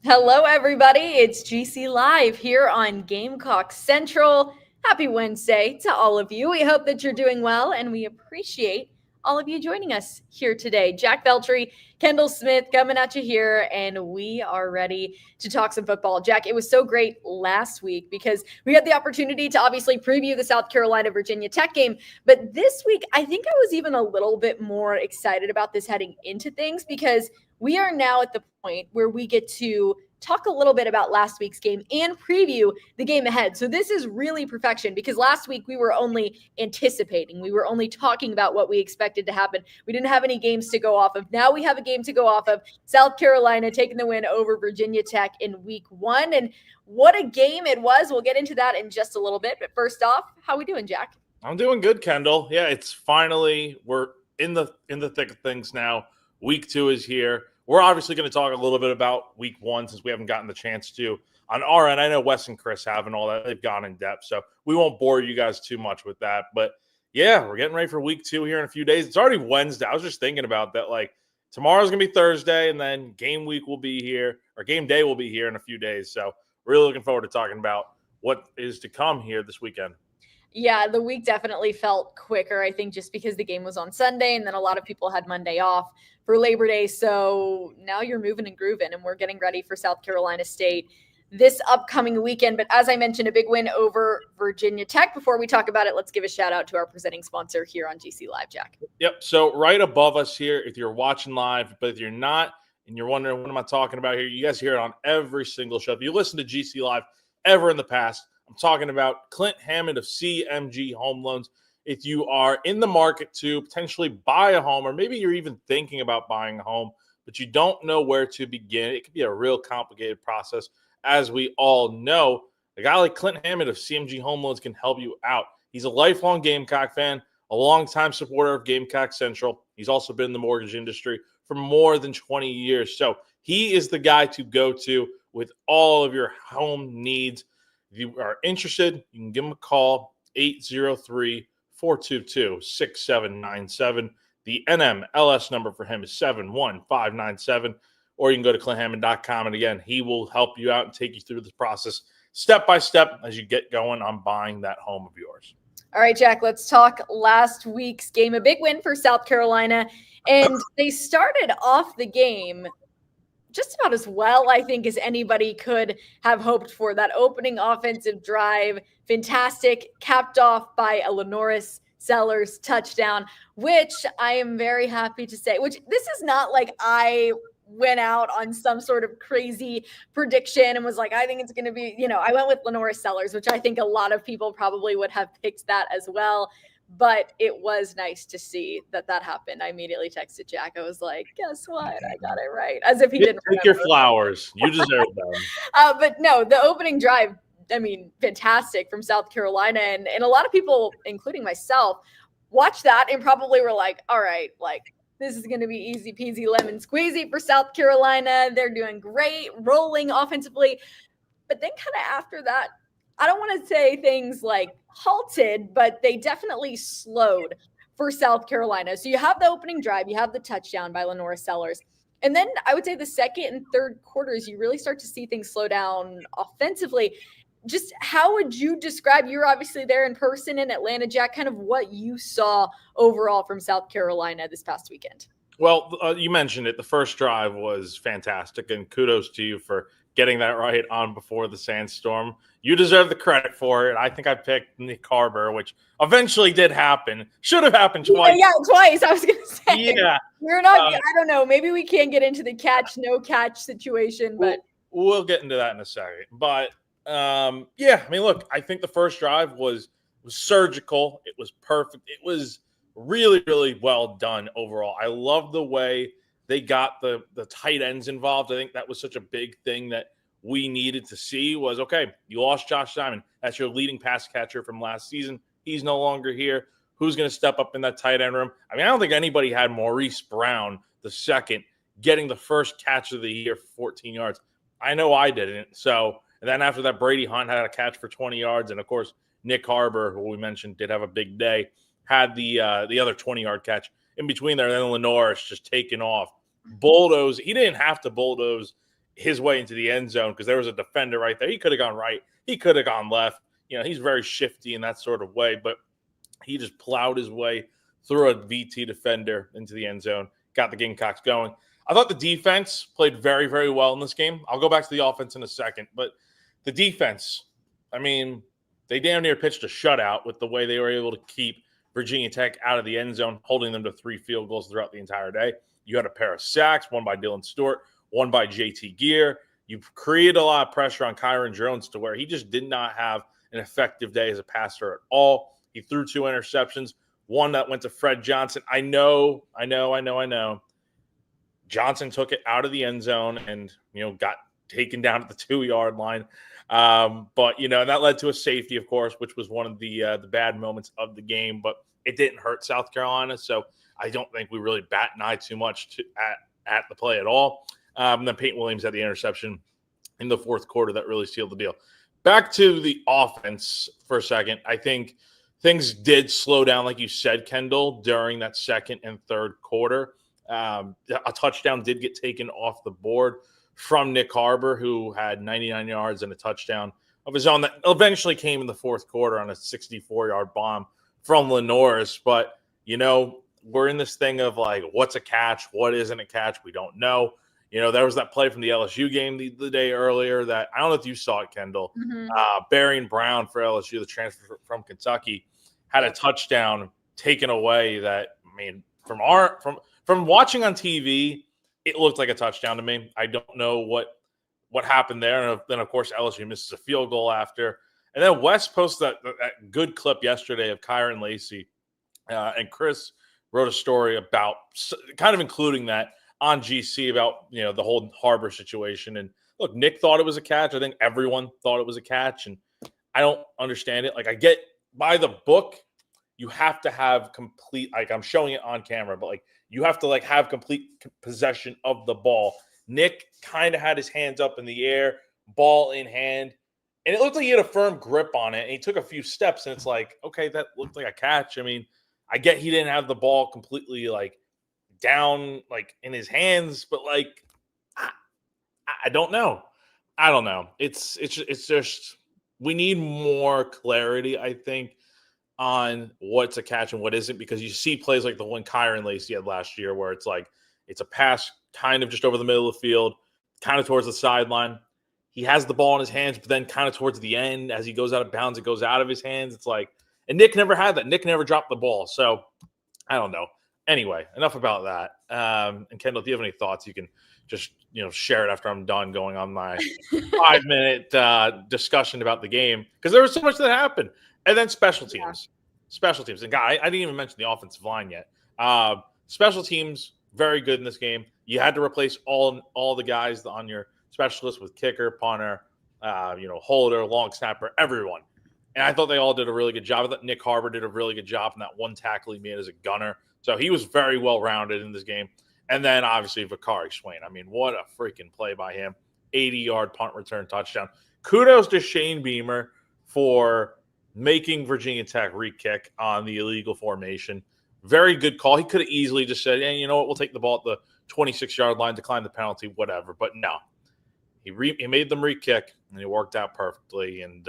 Hello, everybody. It's GC Live here on Gamecock Central. Happy Wednesday to all of you. We hope that you're doing well, and we appreciate all of you joining us here today. Jack Veltri, Kendall Smith coming at you here, and we are ready to talk some football. Jack, it was so great last week because we had the opportunity to obviously preview the South Carolina Virginia Tech game. But this week, I think I was even a little bit more excited about this heading into things because we are now at the point where we get to talk a little bit about last week's game and preview the game ahead. So this is really perfection because last week we were only anticipating. We were only talking about what we expected to happen. We didn't have any games to go off of. Now we have a game to go off of. South Carolina taking the win over Virginia Tech in week 1. And what a game it was. We'll get into that in just a little bit. But first off, how we doing, Jack? I'm doing good, Kendall. Yeah, it's finally, we're in the thick of things now. Week 2 is here. We're obviously going to talk a little bit about week 1 since we haven't gotten the chance to on our end. I know Wes and Chris have and all that. They've gone in depth, so we won't bore you guys too much with that. But yeah, we're getting ready for week 2 here in a few days. It's already Wednesday. I was just thinking about that. Like tomorrow's going to be Thursday, and then game week will be here, or game day will be here in a few days. So really looking forward to talking about what is to come here this weekend. Yeah, the week definitely felt quicker, I think, just because the game was on Sunday and then a lot of people had Monday off for Labor Day. So now you're moving and grooving, and we're getting ready for South Carolina State this upcoming weekend. But as I mentioned, a big win over Virginia Tech. Before we talk about it, let's give a shout out to our presenting sponsor here on GC Live, Jack. Yep. So right above us here, if you're watching live, but if you're not and you're wondering what am I talking about here, you guys hear it on every single show. If you listen to GC Live ever in the past, I'm talking about Clint Hammond of CMG Home Loans. If you are in the market to potentially buy a home, or maybe you're even thinking about buying a home, but you don't know where to begin, it could be a real complicated process. As we all know, a guy like Clint Hammond of CMG Home Loans can help you out. He's a lifelong Gamecock fan, a longtime supporter of Gamecock Central. He's also been in the mortgage industry for more than 20 years. So he is the guy to go to with all of your home needs. If you are interested, you can give him a call, 803-422-6797. The NMLS number for him is 71597. Or you can go to clinthammond.com. And again, he will help you out and take you through this process step by step as you get going on buying that home of yours. All right, Jack, let's talk last week's game. A big win for South Carolina. And they started off the game just about as well, I think, as anybody could have hoped for. That opening offensive drive, fantastic, capped off by a Lenoris Sellers touchdown, which I am very happy to say, which this is not like I went out on some sort of crazy prediction and was like, I think it's going to be, I went with Lenoris Sellers, which I think a lot of people probably would have picked that as well. But it was nice to see that happened. I immediately texted Jack. I was like, guess what? I got it right. As if he didn't take your flowers. You deserve them. But no, the opening drive, I mean, fantastic from South Carolina. And a lot of people, including myself, watched that and probably were like, all right, like, this is going to be easy peasy lemon squeezy for South Carolina. They're doing great, rolling offensively. But then kind of after that, I don't want to say things like halted, but they definitely slowed for South Carolina. So you have the opening drive, you have the touchdown by Lenoris Sellers. And then I would say the second and third quarters, you really start to see things slow down offensively. Just how would you describe, you're obviously there in person in Atlanta, Jack, kind of what you saw overall from South Carolina this past weekend? Well, you mentioned it. The first drive was fantastic, and kudos to you for getting that right on before the sandstorm. You deserve the credit for it. I think I picked Nick Harbor, which eventually did happen. Should have happened twice. Yeah, twice. I was going to say. Yeah. We're not, I don't know. Maybe we can't get into the catch, no catch situation, but. We'll get into that in a second. But, yeah, I mean, look, I think the first drive was surgical. It was perfect. It was really, really well done overall. I love the way they got the tight ends involved. I think that was such a big thing that we needed to see was, okay, you lost Josh Simon. That's your leading pass catcher from last season. He's no longer here. Who's going to step up in that tight end room? I mean, I don't think anybody had Maurice Brown, the second, getting the first catch of the year for 14 yards. I know I didn't. So, and then after that, Brady Hunt had a catch for 20 yards. And, of course, Nick Harbor, who we mentioned, did have a big day, had the other 20-yard catch in between there. And then Lenoris just taking off. Bulldoze. He didn't have to bulldoze his way into the end zone because there was a defender right there. He could have gone right. He could have gone left. He's very shifty in that sort of way, but he just plowed his way through a VT defender into the end zone, got the Gamecocks going. I thought the defense played very, very well in this game. I'll go back to the offense in a second, but the defense, they damn near pitched a shutout with the way they were able to keep Virginia Tech out of the end zone, holding them to 3 field goals throughout the entire day. You had a pair of sacks, one by Dylan Stewart, one by JT Gear. You created a lot of pressure on Kyron Jones to where he just did not have an effective day as a passer at all. He threw 2 interceptions, one that went to Fred Johnson. I know. Johnson took it out of the end zone and, got taken down at the 2-yard line. But that led to a safety, of course, which was one of the bad moments of the game, but it didn't hurt South Carolina. So I don't think we really bat an eye too much at the play at all. And then Peyton Williams had the interception in the fourth quarter that really sealed the deal. Back to the offense for a second. I think things did slow down, like you said, Kendall, during that second and third quarter. A touchdown did get taken off the board from Nick Harbor, who had 99 yards and a touchdown of his own that eventually came in the fourth quarter on a 64-yard bomb from Lenore's. But, we're in this thing of like, what's a catch? What isn't a catch? We don't know. There was that play from the LSU game the day earlier that I don't know if you saw it, Kendall. Barry Brown for LSU, the transfer from Kentucky, had a touchdown taken away that, from watching on TV, it looked like a touchdown to me. I don't know what happened there. And then, of course, LSU misses a field goal after. And then Wes posted that good clip yesterday of Kyron Lacey. And Chris wrote a story about kind of including that on GC about, the whole Harbor situation. And look, Nick thought it was a catch. I think everyone thought it was a catch. And I don't understand it. Like, I get by the book, you have to have complete, like I'm showing it on camera, but like you have to like have complete possession of the ball. Nick kind of had his hands up in the air, ball in hand, and it looked like he had a firm grip on it. And he took a few steps, and it's like, okay, that looked like a catch. I get he didn't have the ball completely like down, like in his hands, but like, I don't know. I don't know. It's just, we need more clarity, I think, on what's a catch and what isn't, because you see plays like the one Kyron Lacey had last year where it's like it's a pass kind of just over the middle of the field, kind of towards the sideline. He has the ball in his hands, but then kind of towards the end as he goes out of bounds, it goes out of his hands. It's like, and Nick never had that. Nick never dropped the ball. So I don't know. Anyway, enough about that. And Kendall, if you have any thoughts, you can just, share it after I'm done going on my 5-minute discussion about the game, because there was so much that happened. And then special teams. And I didn't even mention the offensive line yet. Special teams, very good in this game. You had to replace all the guys on your specialist with kicker, punter, holder, long snapper, everyone. And I thought they all did a really good job. I thought Nick Harbor did a really good job in that one tackle he made as a gunner. So he was very well-rounded in this game. And then, obviously, Vakari Swain. What a freaking play by him. 80-yard punt return touchdown. Kudos to Shane Beamer for making Virginia Tech re-kick on the illegal formation. Very good call. He could have easily just said, hey, you know what, we'll take the ball at the 26-yard line, decline the penalty, whatever. But no. He made them re-kick, and it worked out perfectly. And,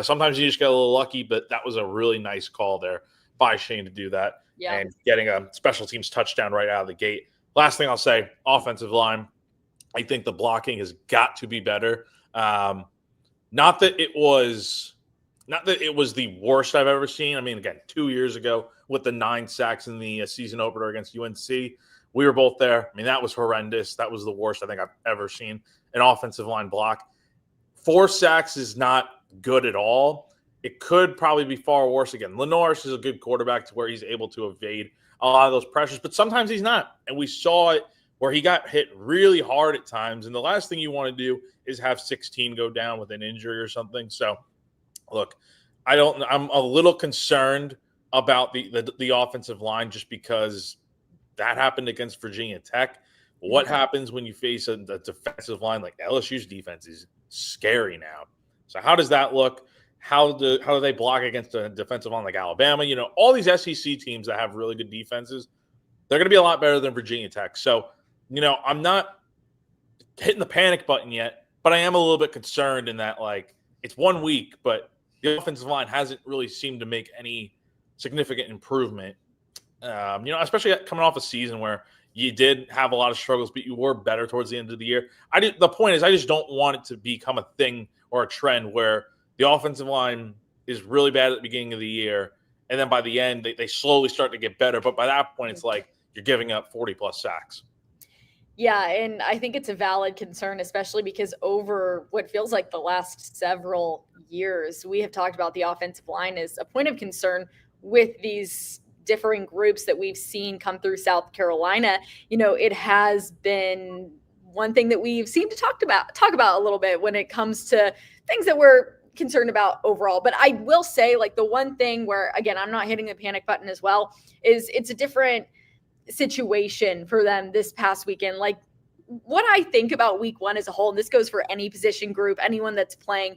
sometimes you just get a little lucky, but that was a really nice call there by Shane to do that. Yeah. And getting a special teams touchdown right out of the gate. Last thing I'll say, offensive line. I think the blocking has got to be better. Not that it was the worst I've ever seen. Again, 2 years ago with the 9 sacks in the season opener against UNC, we were both there. That was horrendous. That was the worst I think I've ever seen an offensive line block. 4 sacks is not good at all. It could probably be far worse. Again, Lenore's is a good quarterback to where he's able to evade a lot of those pressures, but sometimes he's not. And we saw it where he got hit really hard at times. And the last thing you want to do is have 16 go down with an injury or something. So, look, I'm a little concerned about the offensive line just because that happened against Virginia Tech. What happens when you face a defensive line like LSU's defense is scary now. So how does that look? How do they block against a defensive line like Alabama? All these SEC teams that have really good defenses, they're going to be a lot better than Virginia Tech. So, I'm not hitting the panic button yet, but I am a little bit concerned in that, like, it's 1 week, but the offensive line hasn't really seemed to make any significant improvement. Especially coming off a season where you did have a lot of struggles, but you were better towards the end of the year. The point is, I just don't want it to become a thing or a trend where the offensive line is really bad at the beginning of the year, and then by the end, they slowly start to get better. But by that point, it's like you're giving up 40-plus sacks. Yeah, and I think it's a valid concern, especially because over what feels like the last several years, we have talked about the offensive line as a point of concern with these differing groups that we've seen come through South Carolina. It has been one thing that we've seemed to talk about a little bit when it comes to things that we're concerned about overall. But I will say, like, the one thing where, again, I'm not hitting the panic button as well, is it's a different situation for them this past weekend. Like, what I think about week one as a whole, and this goes for any position group, anyone that's playing,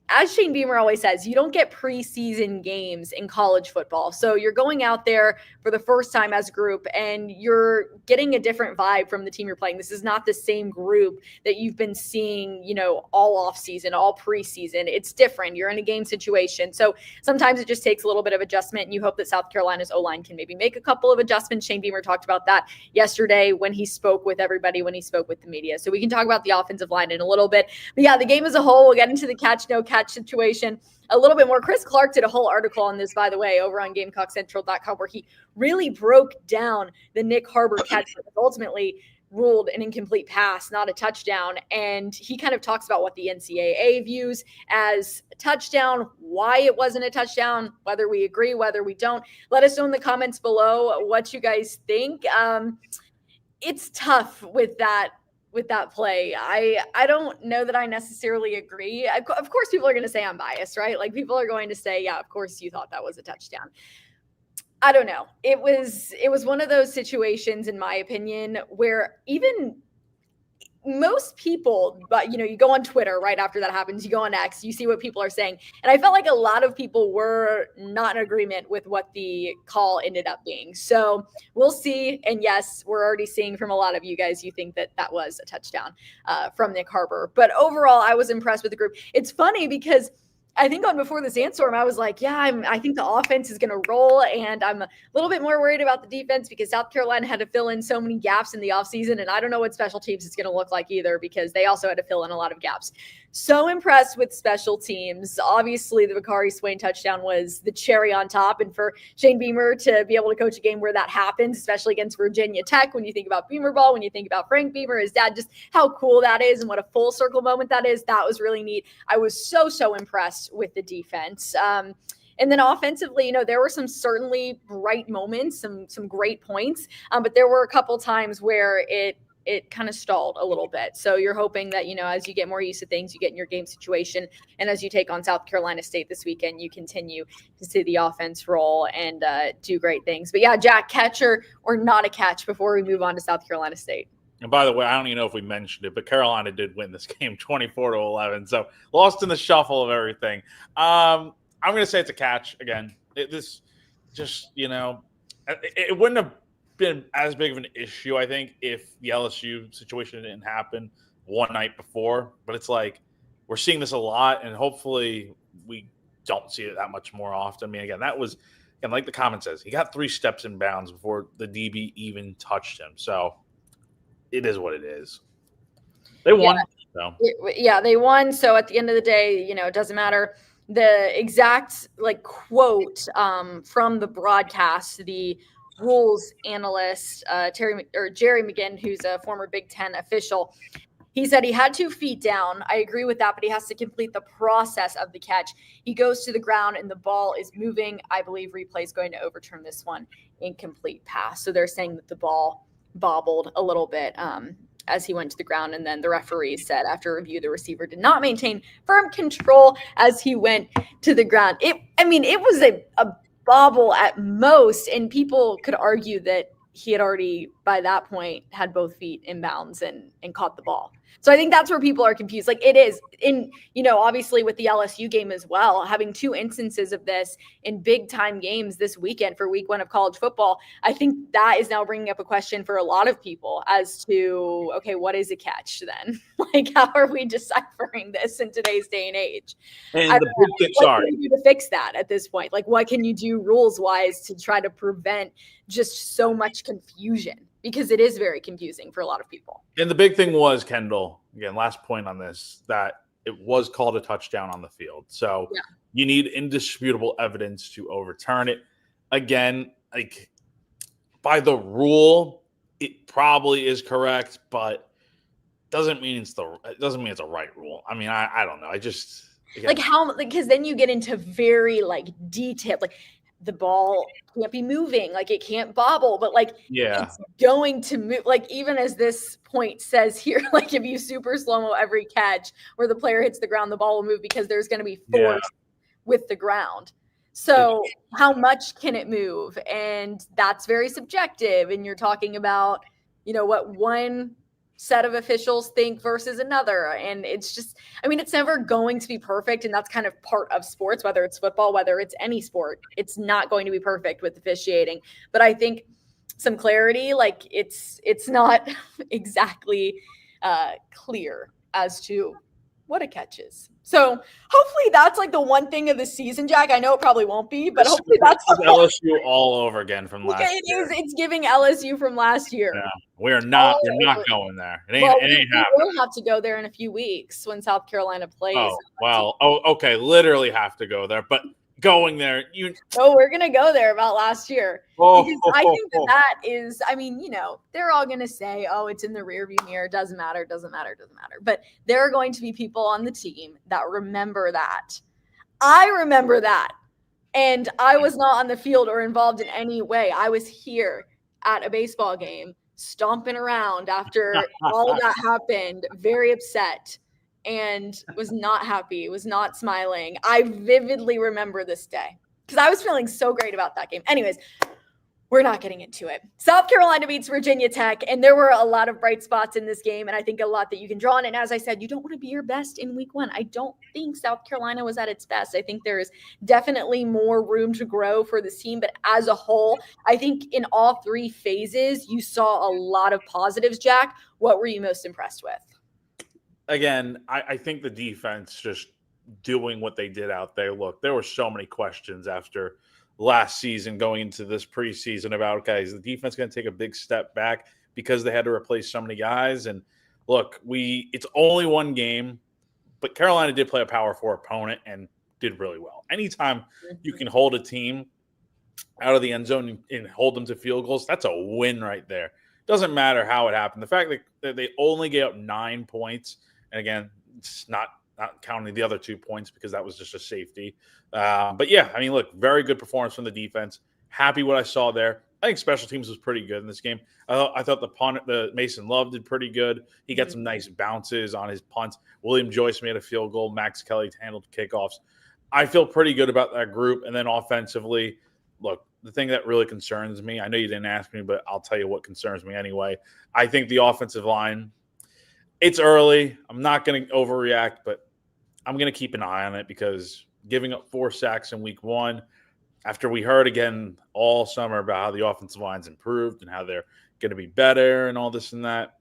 as Shane Beamer always says, you don't get preseason games in college football. So you're going out there for the first time as a group and you're getting a different vibe from the team you're playing. This is not the same group that you've been seeing, all off season, all preseason. It's different. You're in a game situation. So sometimes it just takes a little bit of adjustment, and you hope that South Carolina's O-line can maybe make a couple of adjustments. Shane Beamer talked about that yesterday when he spoke with everybody, when he spoke with the media. So we can talk about the offensive line in a little bit. But yeah, the game as a whole, we'll get into the catch, no catch situation a little bit more. Chris Clark did a whole article on this, by the way, over on GamecockCentral.com, where he really broke down the Nick Harbor catch that was ultimately ruled an incomplete pass, not a touchdown. And he kind of talks about what the NCAA views as a touchdown, why it wasn't a touchdown, whether we agree, whether we don't. Let us know in the comments below what you guys think. It's tough with that play. I don't know that I necessarily agree. Of course, people are going to say I'm biased, right? Like, people are going to say, yeah, of course you thought that was a touchdown. I don't know. It was one of those situations, in my opinion, where even most people, but you go on Twitter right after that happens, you go on X, you see what people are saying. And I felt like a lot of people were not in agreement with what the call ended up being. So we'll see. And yes, we're already seeing from a lot of you guys, you think that was a touchdown from Nick Harbor. But overall, I was impressed with the group. It's funny because I think on Before the Sandstorm, I was like, yeah, I think the offense is going to roll. And I'm a little bit more worried about the defense because South Carolina had to fill in so many gaps in the offseason. And I don't know what special teams is going to look like either, because they also had to fill in a lot of gaps. So impressed with special teams. Obviously, the Bakari Swain touchdown was the cherry on top. And for Shane Beamer to be able to coach a game where that happens, especially against Virginia Tech, when you think about Beamer ball, when you think about Frank Beamer, his dad, just how cool that is and what a full circle moment that is, that was really neat. I was so impressed with the defense. And then offensively, there were some certainly bright moments, some great points, but there were a couple times where it kind of stalled a little bit. So you're hoping that, as you get more used to things, you get in your game situation. And as you take on South Carolina State this weekend, you continue to see the offense roll and do great things. But yeah, Jack, catcher or not a catch before we move on to South Carolina State? And by the way, I don't even know if we mentioned it, but Carolina did win this game 24-11. So lost in the shuffle of everything. I'm going to say it's a catch again. It wouldn't have been as big of an issue, I think, if the LSU situation didn't happen one night before. But it's like we're seeing this a lot, and hopefully we don't see it that much more often. I mean, again, that was, and like the comment says, he got 3 steps in bounds before the DB even touched him. So it is what it is. They won. Yeah, they won. So at the end of the day, it doesn't matter. The exact quote from the broadcast, the rules analyst, Jerry McGinn, who's a former Big Ten official, he said he had 2 feet down. I agree with that, but he has to complete the process of the catch. He goes to the ground and the ball is moving. I believe replay is going to overturn this one. Incomplete pass. So they're saying that the ball bobbled a little bit as he went to the ground. And then the referee said after review, the receiver did not maintain firm control as he went to the ground. It was a bobble at most, and people could argue that he had already by that point had both feet in bounds and caught the ball. So I think that's where people are confused. Like it is in, obviously with the LSU game as well, having two instances of this in big time games this weekend for week 1 of college football. I think that is now bringing up a question for a lot of people as to, okay, what is a catch then? Like, how are we deciphering this in today's day and age? And the big thing, what can you do to fix that at this point? Like, what can you do rules wise to try to prevent just so much confusion? Because it is very confusing for a lot of people. And the big thing was, Kendall, again, last point on this, that it was called a touchdown on the field. So you need indisputable evidence to overturn it. Again, like by the rule, it probably is correct, but doesn't mean it's a right rule. I mean, I don't know. I just like how, because then you get into very like detailed, like the ball can't be moving, like it can't bobble, but like it's going to move. Like even as this point says here, like if you super slow-mo every catch where the player hits the ground, the ball will move because there's going to be force with the ground. So how much can it move? And that's very subjective. And you're talking about, what one set of officials think versus another. And it's just, I mean, it's never going to be perfect. And that's kind of part of sports, whether it's football, whether it's any sport, it's not going to be perfect with officiating. But I think some clarity, like it's not exactly clear as to what a catch is. So hopefully that's like the one thing of the season, Jack. I know it probably won't be, but hopefully that's LSU all over again from last year. It's giving LSU from last year. Yeah, we're not going there. It ain't happening. We'll have to go there in a few weeks when South Carolina plays. Oh, well, okay, literally have to go there, but going there, we're gonna go there about last year. Because I think that is, I mean, they're all gonna say, oh, it's in the rearview mirror, doesn't matter. But there are going to be people on the team that remember that. I remember that. And I was not on the field or involved in any way. I was here at a baseball game, stomping around after all of that happened, very upset. And was not happy, was not smiling. I vividly remember this day because I was feeling so great about that game. Anyways, we're not getting into it. South Carolina beats Virginia Tech, and there were a lot of bright spots in this game, and I think a lot that you can draw on. And as I said, you don't want to be your best in week 1. I don't think South Carolina was at its best. I think there is definitely more room to grow for this team, but as a whole, I think in all 3 phases, you saw a lot of positives. Jack, what were you most impressed with? Again, I think the defense just doing what they did out there. Look, there were so many questions after last season going into this preseason about, okay, is the defense going to take a big step back because they had to replace so many guys? And look, it's only one game, but Carolina did play a Power 4 opponent and did really well. Anytime you can hold a team out of the end zone and hold them to field goals, that's a win right there. Doesn't matter how it happened. The fact that they only gave up 9 points, and again, it's not counting the other 2 points because that was just a safety. But yeah, I mean, look, very good performance from the defense. Happy what I saw there. I think special teams was pretty good in this game. I thought the Mason Love did pretty good. He got some nice bounces on his punts. William Joyce made a field goal. Max Kelly handled kickoffs. I feel pretty good about that group. And then offensively, look, the thing that really concerns me, I know you didn't ask me, but I'll tell you what concerns me anyway. I think the offensive line, it's early. I'm not going to overreact, but I'm going to keep an eye on it because giving up 4 sacks in week 1, after we heard again all summer about how the offensive line's improved and how they're going to be better and all this and that,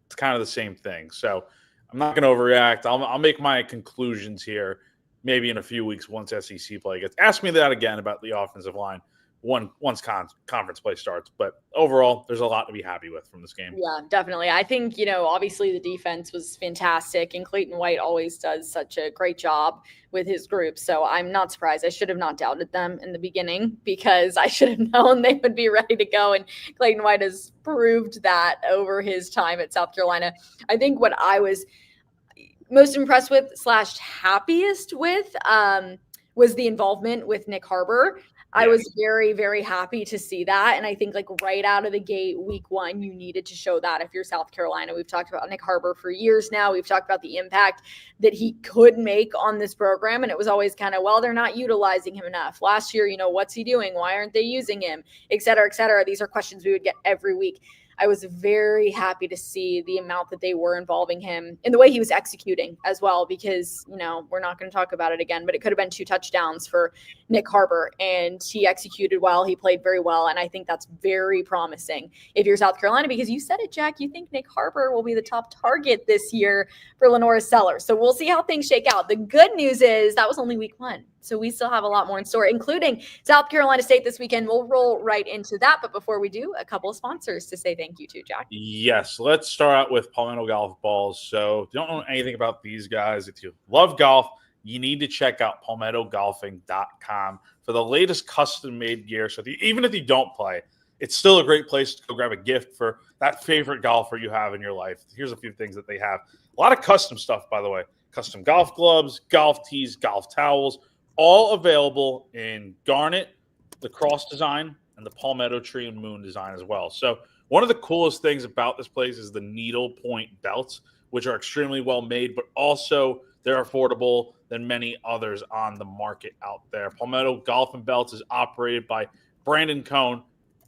it's kind of the same thing. So I'm not going to overreact. I'll make my conclusions here maybe in a few weeks once SEC play gets. Ask me that again about the offensive line once conference play starts. But overall, there's a lot to be happy with from this game. Yeah, definitely. I think, obviously the defense was fantastic, and Clayton White always does such a great job with his group. So I'm not surprised. I should have not doubted them in the beginning because I should have known they would be ready to go. And Clayton White has proved that over his time at South Carolina. I think what I was most impressed with / happiest with was the involvement with Nick Harbor. I was very, very happy to see that. And I think right out of the gate, week 1, you needed to show that if you're South Carolina. We've talked about Nick Harbor for years now. We've talked about the impact that he could make on this program. And it was always kind of, well, they're not utilizing him enough. Last year, what's he doing? Why aren't they using him? Et cetera, et cetera. These are questions we would get every week. I was very happy to see the amount that they were involving him in the way he was executing as well, because, we're not going to talk about it again, but it could have been 2 touchdowns for Nick Harbor, and he executed well. He played very well, and I think that's very promising if you're South Carolina, because you said it, Jack, you think Nick Harbor will be the top target this year for Lenora Sellers. So we'll see how things shake out. The good news is that was only week 1. So we still have a lot more in store, including South Carolina State this weekend. We'll roll right into that. But before we do, a couple of sponsors to say thank you to, Jack. Yes, let's start out with Palmetto Golf Balls. So if you don't know anything about these guys, if you love golf, you need to check out palmettogolfing.com for the latest custom-made gear. So even if you don't play, it's still a great place to go grab a gift for that favorite golfer you have in your life. Here's a few things that they have. A lot of custom stuff, by the way. Custom golf gloves, golf tees, golf towels, all available in garnet, the cross design, and the palmetto tree and moon design as well. So one of the coolest things about this place is the needle point belts, which are extremely well made, but also they're affordable than many others on the market out there. Palmetto Golf and Belts is operated by Brandon Cohn.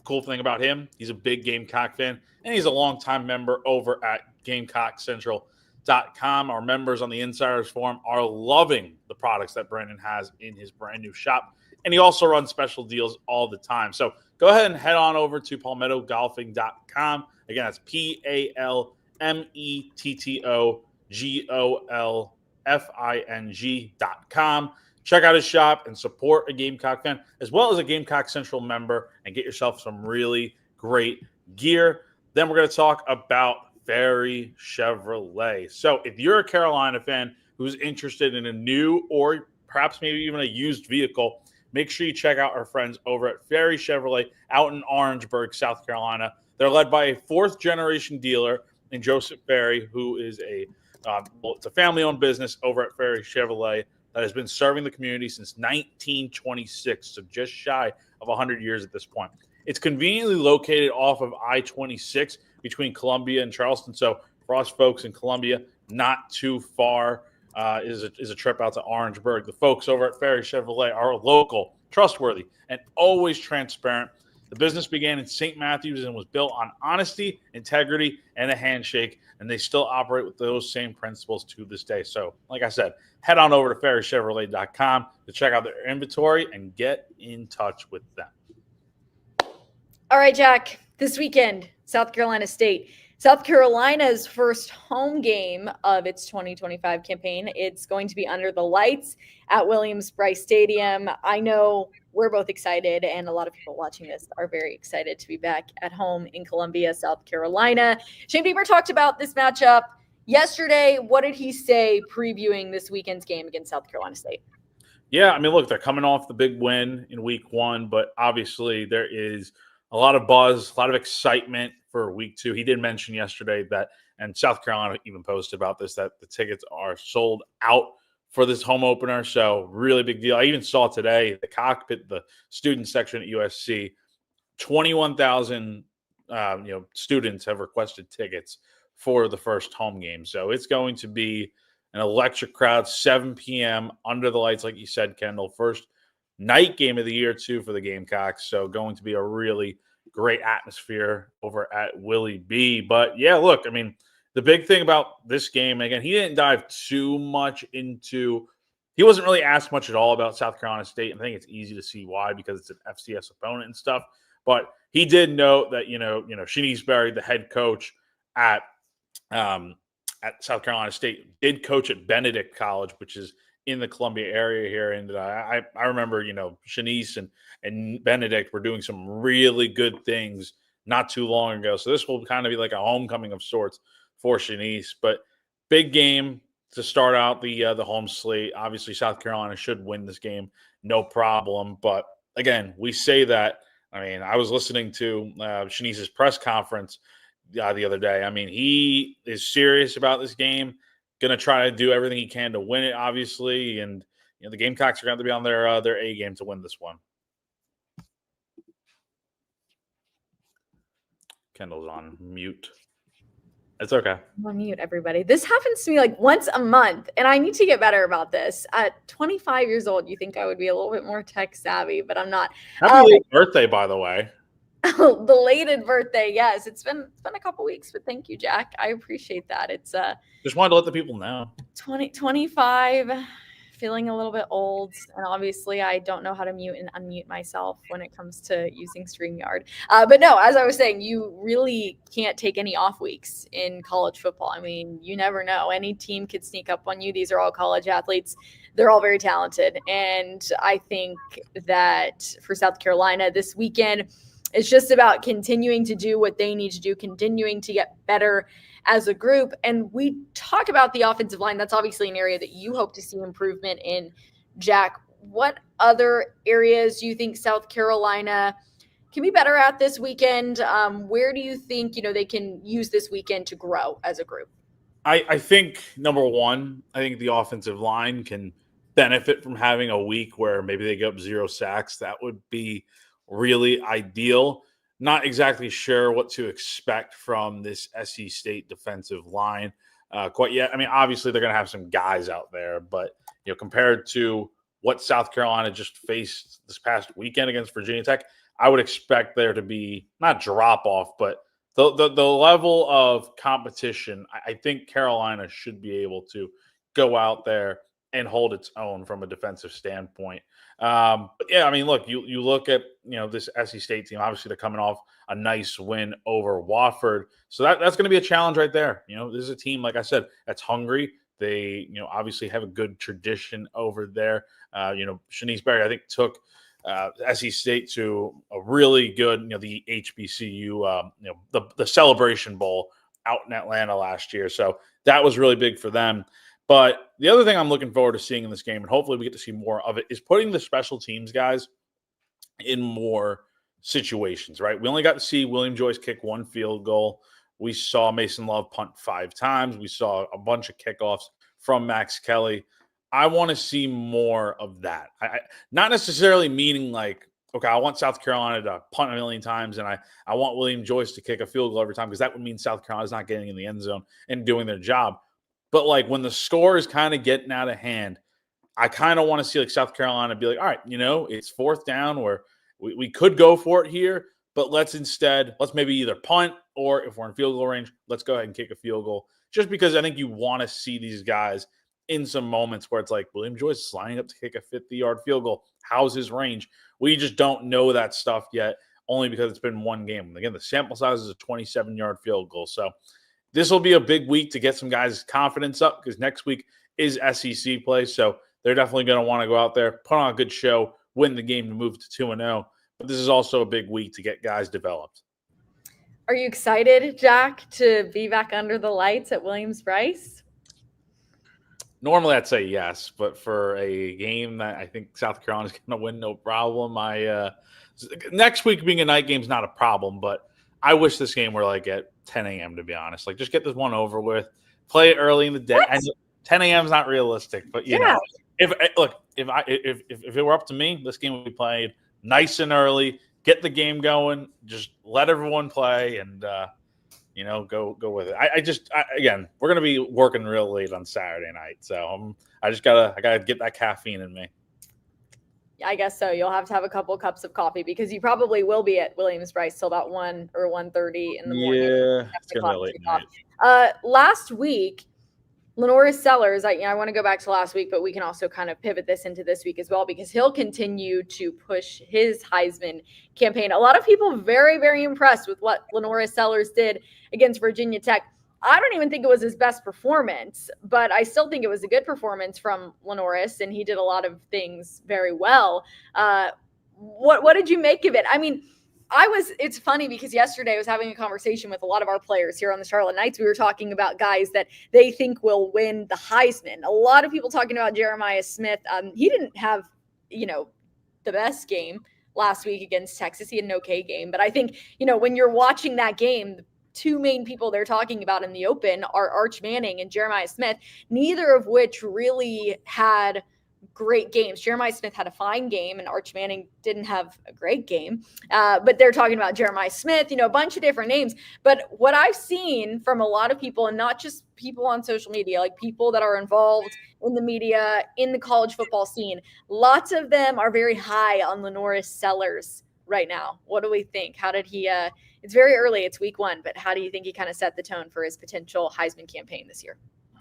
Cool thing about him, he's a big Gamecock fan, and he's a longtime member over at GamecockCentral.com. Our members on the Insiders Forum are loving the products that Brandon has in his brand new shop, and he also runs special deals all the time. So go ahead and head on over to palmettogolfing.com. Again, that's palmettogolfing.com. Check out his shop and support a Gamecock fan, as well as a Gamecock Central member, and get yourself some really great gear. Then we're going to talk about Ferry Chevrolet. So if you're a Carolina fan who's interested in a new or perhaps maybe even a used vehicle, make sure you check out our friends over at Ferry Chevrolet out in Orangeburg, South Carolina. They're led by a 4th-generation dealer in Joseph Ferry, who is it's a family-owned business over at Ferry Chevrolet that has been serving the community since 1926, so just shy of 100 years at this point. It's conveniently located off of I-26 between Columbia and Charleston, so for us folks in Columbia, not too far is a trip out to Orangeburg. The folks over at Ferry Chevrolet are local, trustworthy, and always transparent. The business began in St. Matthews and was built on honesty, integrity, and a handshake, and they still operate with those same principles to this day. So, like I said, head on over to ferrychevrolet.com to check out their inventory and get in touch with them. All right, Jack, this weekend, South Carolina State. South Carolina's first home game of its 2025 campaign. It's going to be under the lights at Williams-Brice Stadium. I know we're both excited, and a lot of people watching this are very excited to be back at home in Columbia, South Carolina. Shane Beamer talked about this matchup yesterday. What did he say previewing this weekend's game against South Carolina State? Yeah, I mean, look, they're coming off the big win in week 1, but obviously there is a lot of buzz, a lot of excitement for week 2. He did mention yesterday that, and South Carolina even posted about this, that the tickets are sold out for this home opener. So really big deal. I even saw today the cockpit, the student section at USC, 21,000 students have requested tickets for the first home game. So it's going to be an electric crowd, 7 p.m. under the lights, like you said, Kendall. First night game of the year, too, for the Gamecocks. So going to be a really great atmosphere over at Willie B. But, yeah, look, I mean, the big thing about this game, again, he didn't dive too much into – he wasn't really asked much at all about South Carolina State. I think it's easy to see why, because it's an FCS opponent and stuff. But he did note that, Shanice Berry, the head coach at South Carolina State, did coach at Benedict College, which is in the Columbia area here. And I remember, Shanice and Benedict were doing some really good things not too long ago. So this will kind of be like a homecoming of sorts for Shanice. But big game to start out the home slate. Obviously, South Carolina should win this game, no problem. But again, we say that. I mean, I was listening to Shanice's press conference the other day. I mean, he is serious about this game. Going to try to do everything he can to win it, obviously. And the Gamecocks are going to be on their A game to win this one. Kendall's on mute. It's okay. I'm on mute, everybody. This happens to me like once a month, and I need to get better about this. At 25 years old, you think I would be a little bit more tech savvy, but I'm not. Happy late birthday, by the way. Belated birthday, yes. It's been a couple weeks, but thank you, Jack. I appreciate that. It's Just wanted to let the people know. 2025, feeling a little bit old, and obviously I don't know how to mute and unmute myself when it comes to using StreamYard. But no, as I was saying, you really can't take any off weeks in college football. I mean, you never know. Any team could sneak up on you. These are all college athletes. They're all very talented. And I think that for South Carolina this weekend, it's just about continuing to do what they need to do, continuing to get better as a group. And we talk about the offensive line. That's obviously an area that you hope to see improvement in, Jack. What other areas do you think South Carolina can be better at this weekend? Where do you think, they can use this weekend to grow as a group? I think number one, I think the offensive line can benefit from having a week where maybe they get up 0 sacks. That would be really ideal. Not exactly sure what to expect from this SC State defensive line quite yet. I mean, obviously they're going to have some guys out there, but compared to what South Carolina just faced this past weekend against Virginia Tech, I would expect there to be not drop off, but the level of competition. I think Carolina should be able to go out there and hold its own from a defensive standpoint. But yeah, I mean, look, you look at this SC State team. Obviously, they're coming off a nice win over Wofford, so that's going to be a challenge right there. This is a team, like I said, that's hungry. They obviously have a good tradition over there. Shanice Berry, I think, took SC State to a really good, the HBCU, the Celebration Bowl out in Atlanta last year. So that was really big for them. But the other thing I'm looking forward to seeing in this game, and hopefully we get to see more of it, is putting the special teams guys in more situations, right? We only got to see William Joyce kick 1 field goal. We saw Mason Love punt 5 times. We saw a bunch of kickoffs from Max Kelly. I want to see more of that. Not necessarily meaning like, okay, I want South Carolina to punt a million times and I want William Joyce to kick a field goal every time, because that would mean South Carolina's not getting in the end zone and doing their job. But like when the score is kind of getting out of hand, I kind of want to see like South Carolina be like, all right, it's 4th down where we could go for it here, but let's maybe either punt, or if we're in field goal range, let's go ahead and kick a field goal. Just because I think you want to see these guys in some moments where it's like William Joyce is lining up to kick a 50-yard field goal. How's his range? We just don't know that stuff yet, only because it's been one game. And again, the sample size is a 27-yard field goal. So this will be a big week to get some guys' confidence up, because next week is SEC play. So they're definitely going to want to go out there, put on a good show, win the game to move to 2-0. But this is also a big week to get guys developed. Are you excited, Jack, to be back under the lights at Williams-Brice? Normally I'd say yes, but for a game that I think South Carolina's going to win, no problem. Next week being a night game is not a problem, but I wish this game were like at 10 a.m. to be honest. Like, just get this one over with, play it early in the day. And 10 a.m. is not realistic, but if it were up to me, this game would be played nice and early. Get the game going. Just let everyone play and go with it. Again, we're gonna be working real late on Saturday night, so I gotta get that caffeine in me. I guess so. You'll have to have a couple cups of coffee, because you probably will be at Williams-Brice till about 1 or 1:30 in the morning. Yeah, it's gonna be late night. Last week, Lenoris Sellers, I want to go back to last week, but we can also kind of pivot this into this week as well, because he'll continue to push his Heisman campaign. A lot of people very, very impressed with what Lenoris Sellers did against Virginia Tech. I don't even think it was his best performance, but I still think it was a good performance from Lenoris, and he did a lot of things very well. What did you make of it? I mean, it's funny because yesterday I was having a conversation with a lot of our players here on the Charlotte Knights. We were talking about guys that they think will win the Heisman. A lot of people talking about Jeremiah Smith. He didn't have, the best game last week against Texas. He had an okay game. But I think, when you're watching that game, the two main people they're talking about in the open are Arch Manning and Jeremiah Smith, neither of which really had great games. Jeremiah Smith had a fine game and Arch Manning didn't have a great game. But they're talking about Jeremiah Smith, a bunch of different names. But what I've seen from a lot of people, and not just people on social media, like people that are involved in the media, in the college football scene, lots of them are very high on Lenoris Sellers right now? What do we think? How did he it's very early, it's week 1, but how do you think he kind of set the tone for his potential Heisman campaign this year?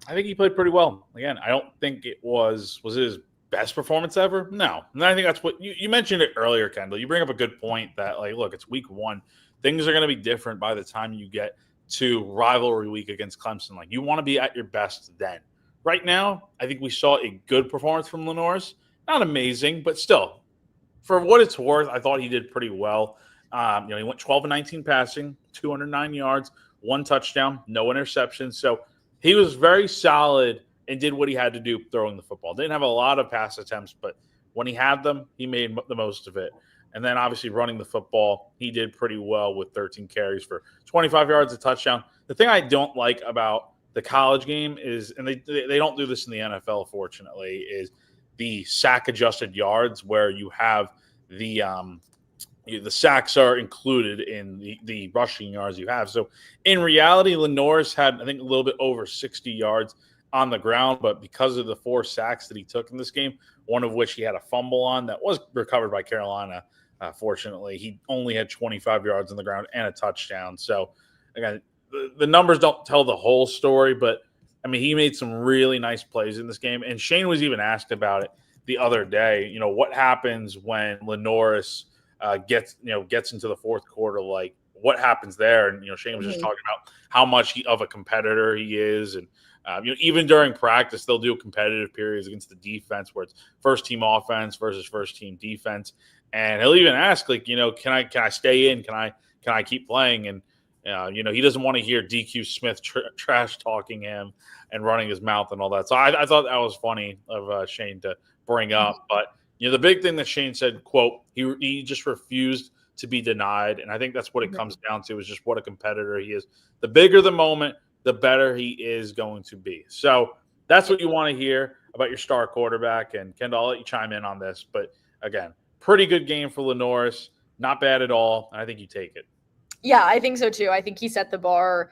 I think he played pretty well. Again, I don't think it was it his best performance ever. No, and I think that's what you mentioned it earlier, Kendall. You bring up a good point that like, look, it's week 1. Things are going to be different by the time you get to rivalry week against Clemson. Like you want to be at your best then. Right now, I think we saw a good performance from Lenoris. Not amazing, but still, for what it's worth, I thought he did pretty well. He went 12 and 19 passing, 209 yards, 1 touchdown, no interceptions. So he was very solid and did what he had to do throwing the football. Didn't have a lot of pass attempts, but when he had them, he made the most of it. And then obviously running the football, he did pretty well with 13 carries for 25 yards, a touchdown. The thing I don't like about the college game is, and they don't do this in the NFL, fortunately, is the sack adjusted yards where you have the sacks are included in the rushing yards you have. So in reality, Lenoris had, I think, a little bit over 60 yards on the ground, but because of the 4 sacks that he took in this game, one of which he had a fumble on that was recovered by Carolina, fortunately, he only had 25 yards on the ground and a touchdown. So again, the numbers don't tell the whole story, but I mean, he made some really nice plays in this game. And Shane was even asked about it the other day. What happens when Lenoris gets into the fourth quarter? Like, what happens there? And Shane was just talking about how much of a competitor he is, and even during practice, they'll do competitive periods against the defense where it's first team offense versus first team defense, and he'll even ask like, can I stay in? Can I keep playing? And he doesn't want to hear DQ Smith trash talking him and running his mouth and all that. So I thought that was funny of Shane to bring up. But the big thing that Shane said, quote, he just refused to be denied, and I think that's what it comes down to, is just what a competitor he is. The bigger the moment, the better he is going to be. So that's what you want to hear about your star quarterback. And Kendall, I'll let you chime in on this. But again, pretty good game for Lenoris. Not bad at all. And I think you take it. Yeah, I think so too. I think he set the bar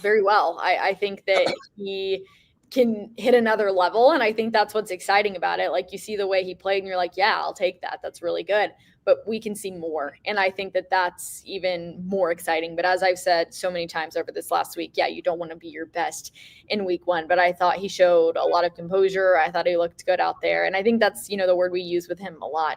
very well. I think that he can hit another level, and I think that's what's exciting about it. Like, you see the way he played and you're like, yeah, I'll take that. That's really good. But we can see more, and I think that that's even more exciting. But as I've said so many times over this last week, yeah, you don't want to be your best in week 1, but I thought he showed a lot of composure. I thought he looked good out there, and I think that's, the word we use with him a lot.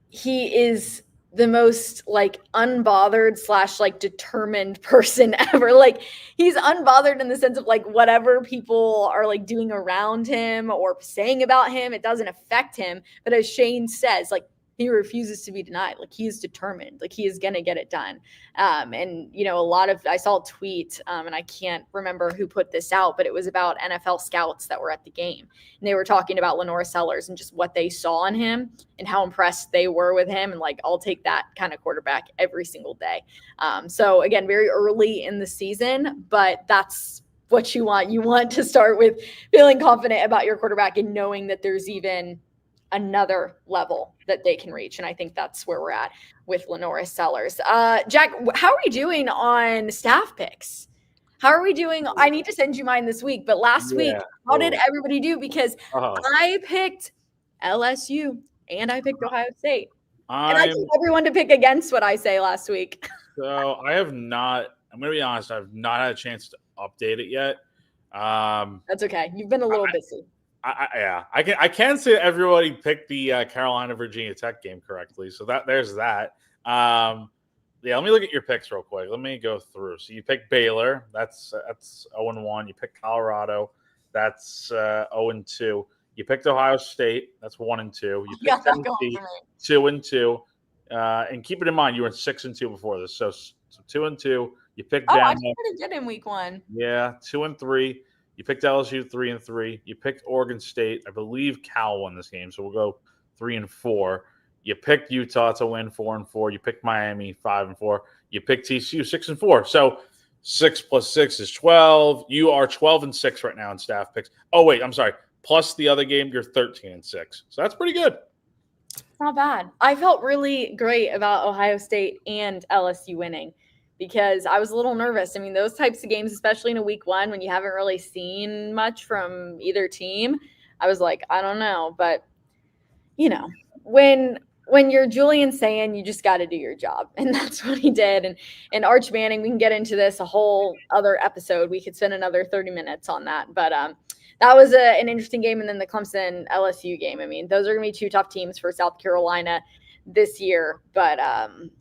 He is the most like unbothered / like determined person ever. Like, he's unbothered in the sense of like whatever people are like doing around him or saying about him, it doesn't affect him. But as Shane says, like, he refuses to be denied. Like, he is determined. Like, he is going to get it done. And, I saw a tweet, and I can't remember who put this out, but it was about NFL scouts that were at the game. And they were talking about Lenoris Sellers and just what they saw in him and how impressed they were with him. And like, I'll take that kind of quarterback every single day. So again, very early in the season, but that's what you want. You want to start with feeling confident about your quarterback and knowing that there's even another level that they can reach. And I think that's where we're at with Lenoris Sellers. Jack, how are we doing on staff picks? How are we doing? I need to send you mine this week, but last week, how did everybody do? Because I picked LSU and I picked Ohio State. And I told everyone to pick against what I say last week. So I have not, I'm going to be honest, I've not had a chance to update it yet. That's okay. You've been a little busy. I can say everybody picked the Carolina Virginia Tech game correctly, so there's that. Let me look at your picks real quick. Let me go through. So you picked Baylor, that's 0-1. You picked Colorado, that's 0-2. You picked Ohio State, that's 1-2. You picked Tennessee, 2-2. And keep it in mind, you were 6-2 before this, so 2-2. You picked Bama. I was pretty good in week 1. Yeah, 2-3. You picked LSU 3-3. You picked Oregon State. I believe Cal won this game, so we'll go 3-4. You picked Utah to win 4-4. You picked Miami 5-4. You picked TCU 6-4. So 6 + 6 is 12. You are 12-6 right now in staff picks. Oh wait, I'm sorry. Plus the other game, you're 13-6. So that's pretty good. Not bad. I felt really great about Ohio State and LSU winning, because I was a little nervous. I mean, those types of games, especially in a week 1 when you haven't really seen much from either team, I was like, I don't know. But, when when you're Julian saying you just got to do your job, and that's what he did. And Arch Manning, we can get into this a whole other episode. We could spend another 30 minutes on that, but that was an interesting game. And then the Clemson LSU game. I mean, those are going to be two tough teams for South Carolina this year, but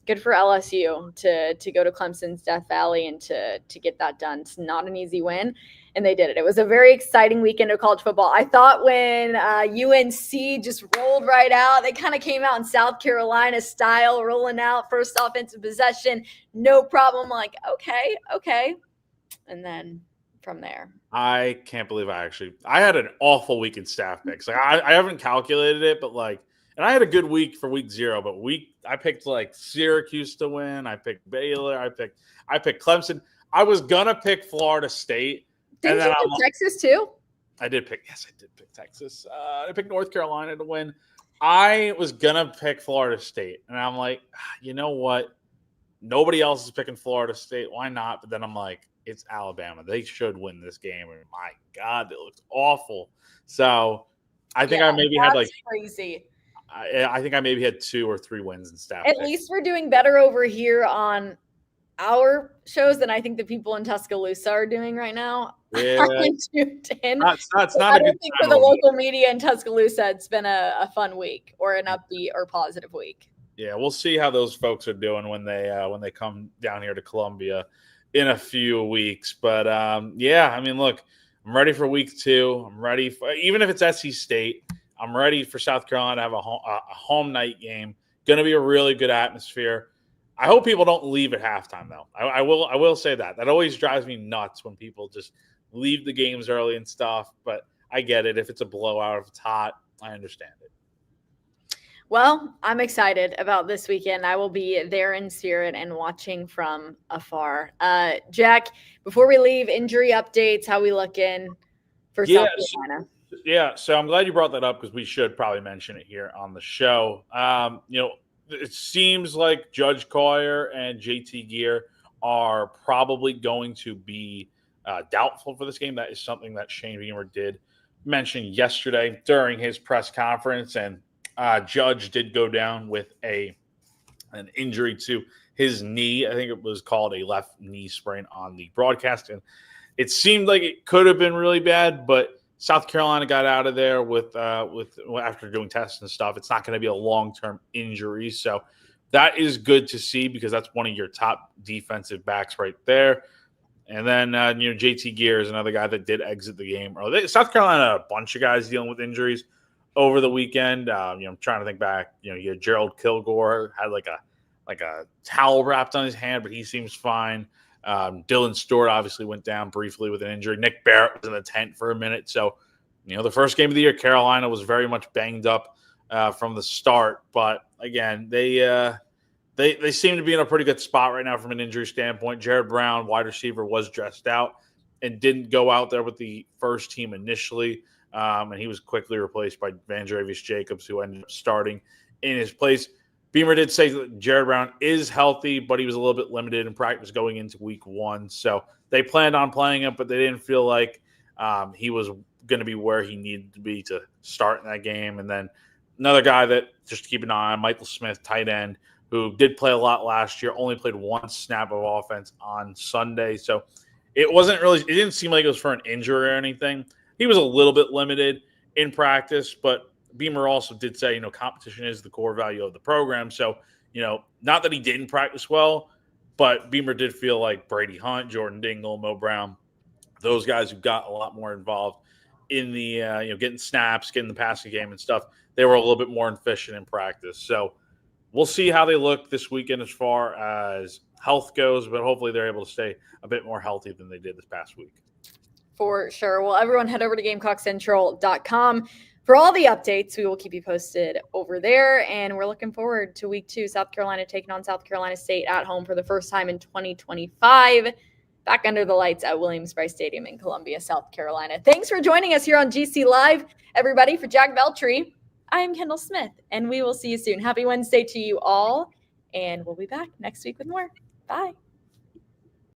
good for LSU to go to Clemson's Death Valley and to get that done. It's not an easy win, and they did it. It was a very exciting weekend of college football. I thought when UNC just rolled right out, they kind of came out in South Carolina style, rolling out first offensive possession, no problem. Like, okay, and then from there. I can't believe I had an awful week in staff picks. Like I haven't calculated it, but like, and I had a good week for week 0, but I picked like Syracuse to win. I picked Baylor. I picked Clemson. I was gonna pick Florida State. Didn't you pick Texas too? I did pick Texas. I picked North Carolina to win. I was gonna pick Florida State, and I'm like, you know what? Nobody else is picking Florida State. Why not? But then I'm like, it's Alabama. They should win this game. And my God, it looks awful. So I think I maybe had like crazy. I think I maybe had 2 or 3 wins in staff. At least we're doing better over here on our shows than I think the people in Tuscaloosa are doing right now. Yeah, it's not I don't think for the local media in Tuscaloosa, it's been a fun week or an upbeat or positive week. Yeah, we'll see how those folks are doing when they come down here to Columbia in a few weeks. But yeah, I mean, look, I'm ready for week 2. I'm ready for, even if it's SC State, I'm ready for South Carolina to have a home night game. Going to be a really good atmosphere. I hope people don't leave at halftime, though. I will say that. That always drives me nuts when people just leave the games early and stuff. But I get it. If it's a blowout, if it's hot, I understand it. Well, I'm excited about this weekend. I will be there in spirit and watching from afar. Jack, before we leave, injury updates, how we looking for South Carolina? Yeah, so I'm glad you brought that up because we should probably mention it here on the show. It seems like Judge Collier and JT Gear are probably going to be doubtful for this game. That is something that Shane Beamer did mention yesterday during his press conference, and Judge did go down with an injury to his knee. I think it was called a left knee sprain on the broadcast, and it seemed like it could have been really bad, but South Carolina got out of there with after doing tests and stuff. It's not going to be a long-term injury, so that is good to see because that's one of your top defensive backs right there. And then JT Gear is another guy that did exit the game. South Carolina had a bunch of guys dealing with injuries over the weekend. I'm trying to think back. You had Gerald Kilgore had like a towel wrapped on his hand, but he seems fine. Dylan Stewart obviously went down briefly with an injury. Nick Barrett was in the tent for a minute. So, the first game of the year, Carolina was very much banged up from the start. But again, they seem to be in a pretty good spot right now from an injury standpoint. Jared Brown, wide receiver, was dressed out and didn't go out there with the first team initially. And he was quickly replaced by Vandrevius Jacobs, who ended up starting in his place. Beamer did say that Jared Brown is healthy, but he was a little bit limited in practice going into week 1. So they planned on playing him, but they didn't feel like he was going to be where he needed to be to start in that game. And then another guy that just to keep an eye on, Michael Smith, tight end, who did play a lot last year, only played 1 snap of offense on Sunday. So it didn't seem like it was for an injury or anything. He was a little bit limited in practice, but Beamer also did say, competition is the core value of the program. So, not that he didn't practice well, but Beamer did feel like Brady Hunt, Jordan Dingle, Mo Brown, those guys who got a lot more involved in the, getting snaps, getting the passing game and stuff, they were a little bit more efficient in practice. So we'll see how they look this weekend as far as health goes, but hopefully they're able to stay a bit more healthy than they did this past week. For sure. Well, everyone head over to GamecockCentral.com for all the updates. We will keep you posted over there, and we're looking forward to week 2, South Carolina taking on South Carolina State at home for the first time in 2025, back under the lights at Williams-Brice Stadium in Columbia, South Carolina. Thanks for joining us here on GC Live, everybody. For Jack Veltri, I am Kendall Smith, and we will see you soon. Happy Wednesday to you all, and we'll be back next week with more. Bye.